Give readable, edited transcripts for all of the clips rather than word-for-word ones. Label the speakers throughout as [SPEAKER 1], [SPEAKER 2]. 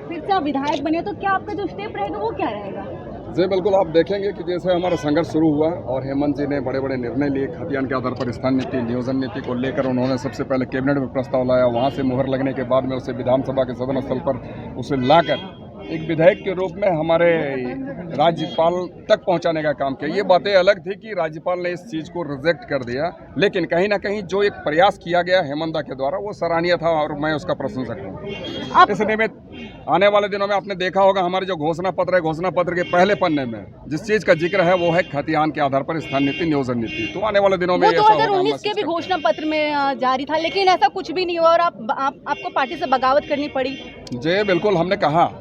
[SPEAKER 1] फिर से आप विधायक बने तो क्या आपका जो स्टेप रहेगा वो क्या रहेगा?
[SPEAKER 2] जी बिल्कुल, आप देखेंगे कि जैसे हमारा संघर्ष शुरू हुआ और हेमंत जी ने बड़े बड़े निर्णय लिए, खतियान के आधार पर स्थान नीति, नियोजन नीति को लेकर उन्होंने सबसे पहले कैबिनेट में प्रस्ताव लाया, वहां से मुहर लगने के बाद में उसे विधानसभा के सदन स्थल पर उसे लाकर एक विधायक के रूप में हमारे राज्यपाल तक पहुंचाने का काम किया। ये बातें अलग थी कि राज्यपाल ने इस चीज़ को रिजेक्ट कर दिया, लेकिन कहीं ना कहीं जो एक प्रयास किया गया हेमंत के द्वारा वो सराहनीय था और मैं उसका प्रशंसक हूँ। इस निमित्त आने वाले दिनों में आपने देखा होगा हमारे जो घोषणा पत्र है, घोषणा पत्र के पहले पन्ने में जिस चीज का जिक्र है वो है खतियान के आधार पर स्थान नीति, नियोजन नीति। तो आने वाले दिनों में
[SPEAKER 1] 2019 के भी घोषणा पत्र में जारी था, लेकिन ऐसा कुछ भी नहीं हुआ और आपको पार्टी से बगावत करनी पड़ी।
[SPEAKER 2] जी बिल्कुल, हमने कहा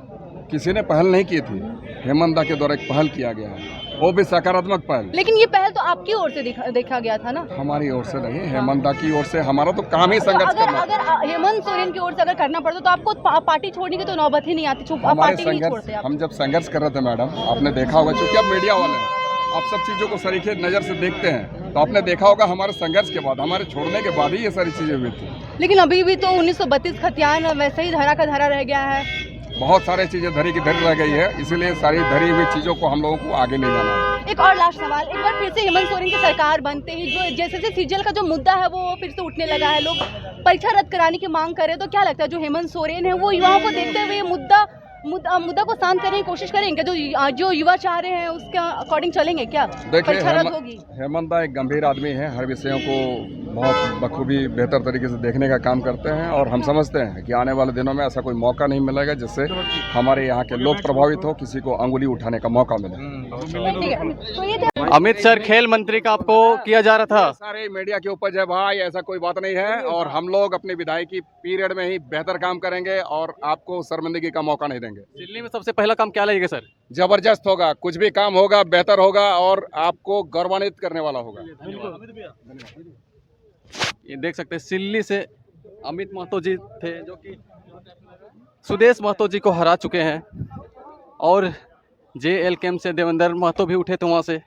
[SPEAKER 2] किसी ने पहल नहीं की थी, हेमंत के द्वारा एक पहल किया गया है, वो भी सकारात्मक पहल।
[SPEAKER 1] लेकिन ये पहल तो आपकी ओर से देखा गया था ना?
[SPEAKER 2] हमारी ओर से नहीं, हेमंत की ओर से। हमारा तो काम ही संघर्ष करना।
[SPEAKER 1] अगर हेमंत सोरेन की ओर से अगर करना पड़ता तो आपको पार्टी छोड़ने की तो नौबत ही नहीं आती। पार्टी नहीं छोड़ते आप।
[SPEAKER 2] हम जब संघर्ष कर रहे थे मैडम, आपने देखा होगा, चूंकि आप मीडिया वाले हैं, आप सब चीज़ों को सरीखे नज़र से देखते हैं, तो आपने देखा होगा हमारे संघर्ष के बाद, हमारे छोड़ने के बाद ही ये सारी चीज़ें हुई थी।
[SPEAKER 1] लेकिन अभी भी तो 1932 खतियान वैसे ही धरा का धरा रह गया है।
[SPEAKER 2] बहुत सारी चीज़ें धरी की धरी रह गई है, इसीलिए सारी धरी हुई चीज़ों को हम लोगों को आगे ले जाना है।
[SPEAKER 1] एक और लास्ट सवाल, एक बार फिर से हेमंत सोरेन की सरकार बनते ही जो जैसे सीजीएल का जो मुद्दा है वो फिर से उठने लगा है, लोग परीक्षा रद्द कराने की मांग कर रहे हैं, तो क्या लगता है जो हेमंत सोरेन है वो युवाओं को देखते हुए मुद्दा को शांत करने की कोशिश करेंगे? जो युवा चाह रहे हैं उसके अकॉर्डिंग चलेंगे क्या? परीक्षा रद्द होगी?
[SPEAKER 2] हेमंत एक गंभीर आदमी है, हर विषयों को बहुत बखूबी बेहतर तरीके से देखने का काम करते हैं और हम समझते हैं कि आने वाले दिनों में ऐसा कोई मौका नहीं मिलेगा जिससे हमारे यहाँ के लोग प्रभावित हो, किसी को अंगुली उठाने का मौका मिले।
[SPEAKER 3] अमित सर, खेल मंत्री का आपको किया जा रहा था।
[SPEAKER 2] सारे मीडिया के उपज है भाई, ऐसा कोई बात नहीं है, और हम लोग अपने विधायकी पीरियड में ही बेहतर काम करेंगे और आपको शर्मिंदगी का मौका नहीं देंगे।
[SPEAKER 3] दिल्ली में सबसे पहला काम क्या लगेगा सर?
[SPEAKER 2] जबरदस्त होगा, कुछ भी काम होगा बेहतर होगा और आपको गौरवान्वित करने वाला होगा।
[SPEAKER 3] ये देख सकते हैं सिल्ली से अमित महतो जी थे जो कि सुदेश महतो जी को हरा चुके हैं, और JL कैंप से देवेंद्र महतो भी उठे थे वहाँ से।